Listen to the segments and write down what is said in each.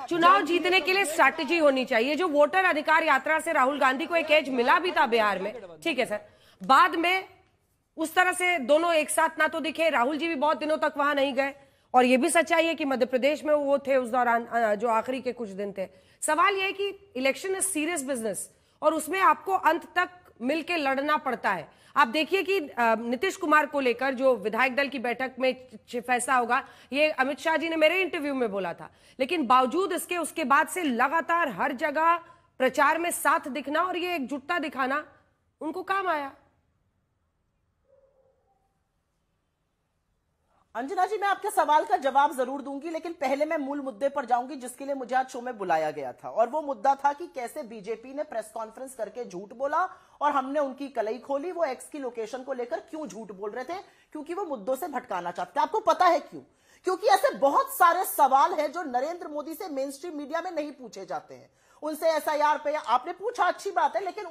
चुनाव जीतने के लिए स्ट्रैटेजी होनी चाहिए। जो वोटर अधिकार यात्रा से राहुल गांधी को एक एज मिला भी था बिहार में, ठीक है सर, बाद में उस तरह से दोनों एक साथ ना तो दिखे। राहुल जी भी बहुत दिनों तक वहां नहीं गए, और ये भी सच्चाई है कि मध्य प्रदेश में वो थे उस दौरान, जो आखिरी के कुछ दिन थे। सवाल यह है कि इलेक्शन इज सीरियस बिजनेस, और उसमें आपको अंत तक मिलकर लड़ना पड़ता है। आप देखिए कि नीतीश कुमार को लेकर जो विधायक दल की बैठक में फैसला होगा, ये अमित शाह जी ने मेरे इंटरव्यू में बोला था, लेकिन बावजूद इसके उसके बाद से लगातार हर जगह प्रचार में साथ दिखना और ये एकजुटता दिखाना उनको काम आया। अंजना जी, मैं आपके सवाल का जवाब जरूर दूंगी, लेकिन पहले मैं मूल मुद्दे पर जाऊंगी जिसके लिए मुझे आज शो में बुलाया गया था, और वो मुद्दा था कि कैसे बीजेपी ने प्रेस कॉन्फ्रेंस करके झूठ बोला और हमने उनकी कलई खोली। वो एक्स की लोकेशन को लेकर क्यों झूठ बोल रहे थे? क्योंकि वो मुद्दों से भटकाना चाहते थे। आपको पता है क्यों? क्योंकि ऐसे बहुत सारे सवाल हैं जो नरेंद्र मोदी से मेन स्ट्रीम मीडिया में नहीं पूछे जाते हैं। उनसे एसआईआर पे आपने पूछा, अच्छी बात है, लेकिन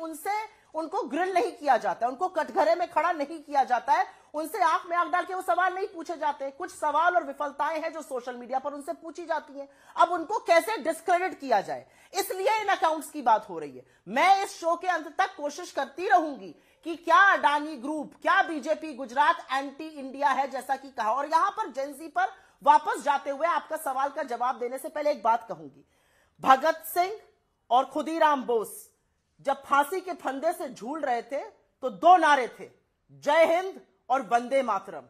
उनको ग्रिल नहीं किया जाता, उनको कटघरे में खड़ा नहीं किया जाता है, उनसे आंख में आंख डाल के वो सवाल नहीं पूछे जाते। कुछ सवाल और विफलताएं हैं जो सोशल मीडिया पर उनसे पूछी जाती हैं। अब उनको कैसे डिस्क्रेडिट किया जाए, इसलिए इन अकाउंट्स की बात हो रही है। मैं इस शो के अंत तक कोशिश करती रहूंगी कि क्या अडानी ग्रुप, क्या बीजेपी गुजरात एंटी इंडिया है जैसा कि कहा। और यहां पर जेनजी पर वापस जाते हुए आपका सवाल का जवाब देने से पहले एक बात कहूंगी। भगत सिंह और खुदीराम बोस जब फांसी के फंदे से झूल रहे थे तो दो नारे थे, जय हिंद और वंदे मातरम।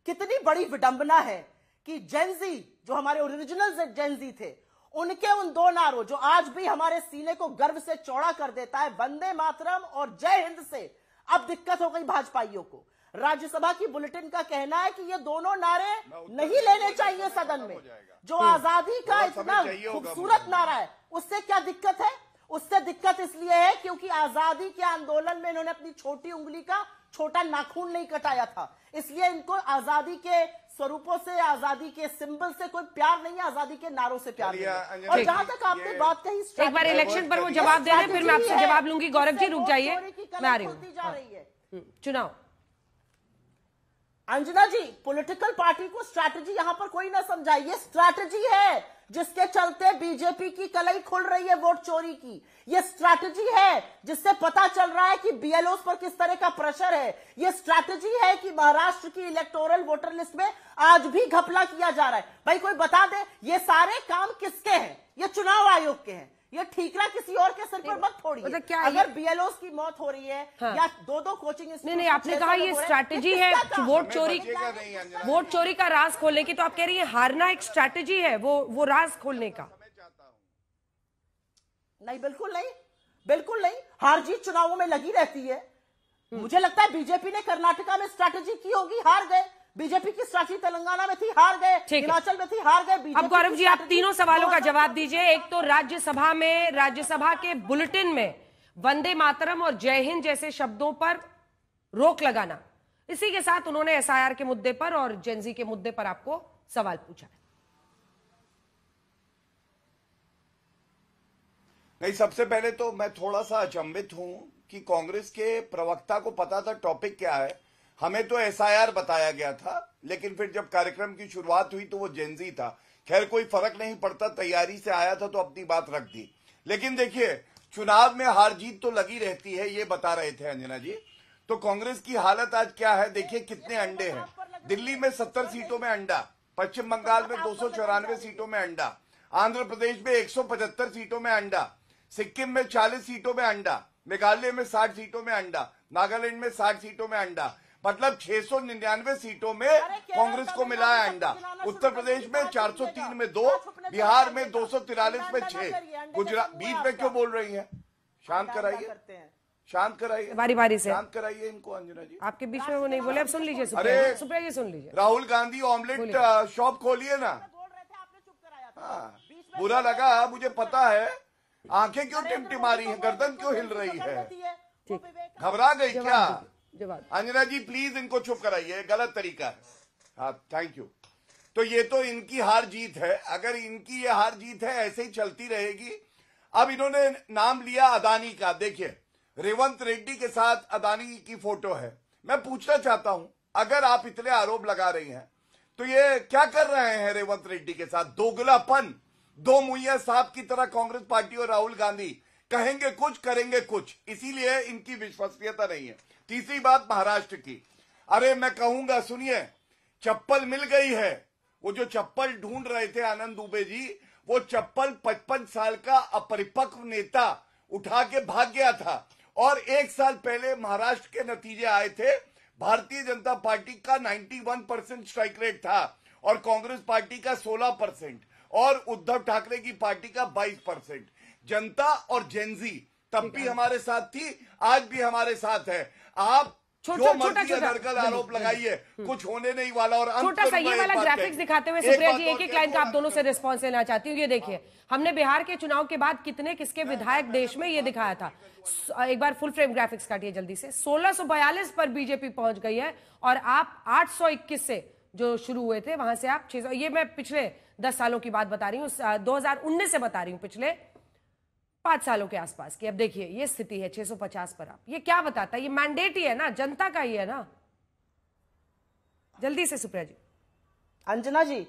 कितनी बड़ी विडंबना है कि जेनजी, जो हमारे ओरिजिनल जेनजी थे, उनके उन दो नारों जो आज भी हमारे सीने को गर्व से चौड़ा कर देता है, वंदे मातरम और जय हिंद से अब दिक्कत हो गई भाजपाइयों को। राज्यसभा की बुलेटिन का कहना है कि ये दोनों नारे नहीं लेने चाहिए सदन में। जो आजादी का इतना खूबसूरत नारा है, उससे क्या दिक्कत है? उससे दिक्कत इसलिए है क्योंकि आजादी के आंदोलन में इन्होंने अपनी छोटी उंगली का छोटा नाखून नहीं कटाया था, इसलिए इनको आजादी के स्वरूपों से, आजादी के सिंबल से कोई प्यार नहीं है, आजादी के नारों से प्यार नहीं है। और जहां तक आपने बात कही, एक बार इलेक्शन पर वो जवाब दे रहे हैं, फिर मैं आपसे जवाब लूंगी। गौरव जी रुक जाइए, मैं आ रही हूँ। चुनाव अंजना जी, पॉलिटिकल पार्टी को स्ट्रैटेजी यहां पर कोई ना समझाए। ये स्ट्रैटेजी है जिसके चलते बीजेपी की कलई खुल रही है वोट चोरी की। ये स्ट्रैटेजी है जिससे पता चल रहा है कि बीएलओस पर किस तरह का प्रेशर है। ये स्ट्रैटेजी है कि महाराष्ट्र की इलेक्टोरल वोटर लिस्ट में आज भी घपला किया जा रहा है। भाई कोई बता दे, ये सारे काम किसके हैं? ये चुनाव आयोग के हैं। ये ठीकरा किसी और के सिर पर मत फोड़िए। मतलब क्या अगर बीएलओस की मौत हो रही है, हाँ, या दो कोचिंग, नहीं, आपने कहा ये स्ट्रैटेजी है वोट चोरी का राज खोलने की, तो आप कह रही है हारना एक स्ट्रैटेजी है वो राज खोलने का? नहीं, बिल्कुल नहीं, बिल्कुल नहीं। हार जीत चुनावों में लगी रहती है। मुझे लगता है बीजेपी ने कर्नाटका में स्ट्रैटेजी की होगी, हार गए। बीजेपी की स्ट्रैटेजी तेलंगाना में थी, हार गए। हिमाचल में थी, हार गए। अब गौरव जी, आप तीनों सवालों का जवाब दीजिए। एक तो राज्यसभा के बुलेटिन में वंदे मातरम और जय हिंद जैसे शब्दों पर रोक लगाना, इसी के साथ उन्होंने एसआईआर के मुद्दे पर और जेनजी के मुद्दे पर आपको सवाल पूछा है। नहीं, सबसे पहले तो मैं थोड़ा सा अचंभित हूं कि कांग्रेस के प्रवक्ता को पता था टॉपिक क्या है। हमें तो एसआईआर बताया गया था, लेकिन फिर जब कार्यक्रम की शुरुआत हुई तो वो जेनजी था। खैर कोई फर्क नहीं पड़ता, तैयारी से आया था तो अपनी बात रख दी। लेकिन देखिए, चुनाव में हार जीत तो लगी रहती है, ये बता रहे थे अंजना जी। तो कांग्रेस की हालत आज क्या है, देखिए कितने अंडे हैं। दिल्ली में 70 सीटों में अंडा, पश्चिम बंगाल में 294 सीटों में अंडा, आंध्र प्रदेश में 175 सीटों में अंडा, सिक्किम में 40 सीटों में अंडा, मेघालय में 60 सीटों में अंडा, नागालैंड में 60 सीटों में अंडा। मतलब 699 सीटों में कांग्रेस को मिला है अंडा। उत्तर प्रदेश में 403 में 2, बिहार में 243 में 6, गुजरात। बीच में क्यों बोल रही हैं? शांत कराइए, शांत कराइए, बारी बारी से शांत कराइए इनको। अंजना जी, आपके बीच में वो नहीं बोले, अब सुन लीजिए। अरे सुप्रिया जी सुन लीजिए। राहुल गांधी ऑमलेट शॉप खोलिए ना। हाँ, बुरा लगा, मुझे पता है। आंखें क्यों टिमटिमा रही हैं, गर्दन क्यों हिल रही है? घबरा गई क्या? अंजना जी प्लीज इनको चुप कराइए, गलत तरीका है। हाँ, थैंक यू। तो ये तो इनकी हार जीत है। अगर इनकी ये हार जीत है, ऐसे ही चलती रहेगी। अब इन्होंने नाम लिया अदानी का। देखिए, रेवंत रेड्डी के साथ अदानी की फोटो है। मैं पूछना चाहता हूं, अगर आप इतने आरोप लगा रही हैं तो ये क्या कर रहे हैं रेवंत रेड्डी के साथ? दोगलापन, दो मुहैया सांप की तरह कांग्रेस पार्टी और राहुल गांधी कहेंगे कुछ करेंगे कुछ, इसीलिए इनकी विश्वसनीयता नहीं है। तीसरी बात महाराष्ट्र की, अरे मैं कहूंगा, सुनिए, चप्पल मिल गई है। वो जो चप्पल ढूंढ रहे थे आनंद दुबे जी, वो चप्पल 55 साल का अपरिपक्व नेता उठा के भाग गया था। और एक साल पहले महाराष्ट्र के नतीजे आए थे, भारतीय जनता पार्टी का 91% स्ट्राइक रेट था और कांग्रेस पार्टी का 16% और उद्धव ठाकरे की पार्टी का 22%। जनता और जेनजी तब भी हमारे साथ थी, आज भी हमारे साथ है। आप जो मर्जी अनर्गल आरोप लगाइए, कुछ होने नहीं वाला। और छोटा सा ये वाला ग्राफिक्स दिखाते हुए सुप्रिया जी एक लाइन का आप दोनों से रिस्पॉन्स लेना चाहती हूँ। ये देखिए, हमने बिहार के चुनाव के बाद कितने किसके विधायक देश में ये दिखाया था। एक बार फुल फ्रेम ग्राफिक्स काटिए जल्दी से। 1642 पर बीजेपी पहुंच गई है और आप 821 से जो शुरू हुए थे वहां से आप 600, ये मैं पिछले 10 सालों की बात बता रही हूँ, 2019 से बता रही हूँ, पिछले 5 सालों के आसपास की। अब देखिए ये स्थिति है 650 पर। आप ये क्या बताता है? ये मैंडेट ही है ना, जनता का ही है ना। जल्दी से सुप्रिया जी। अंजना जी,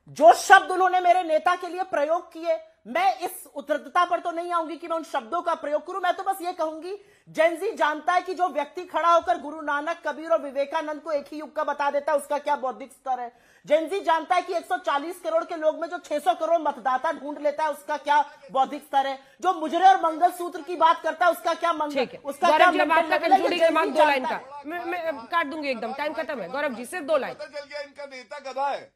जो शब्द उन्होंने मेरे नेता के लिए प्रयोग किए, मैं इस उद्धृतता पर तो नहीं आऊंगी कि मैं उन शब्दों का प्रयोग करूं। मैं तो बस ये कहूंगी, जेनजी जानता है कि जो व्यक्ति खड़ा होकर गुरु नानक, कबीर और विवेकानंद को एक ही युग का बता देता है, उसका क्या बौद्धिक स्तर है। जेनजी जानता है कि 140 करोड़ के लोग में जो 600 करोड़ मतदाता ढूंढ लेता है, उसका क्या बौद्धिक स्तर है। जो मुजरे और मंगलसूत्र की बात करता है, उसका क्या उसका क्या मैं काट दूंगी एकदम, टाइम खत्म है। गौरव जी सिर्फ 2 लाइन। चल गया, इनका नेता गधा है।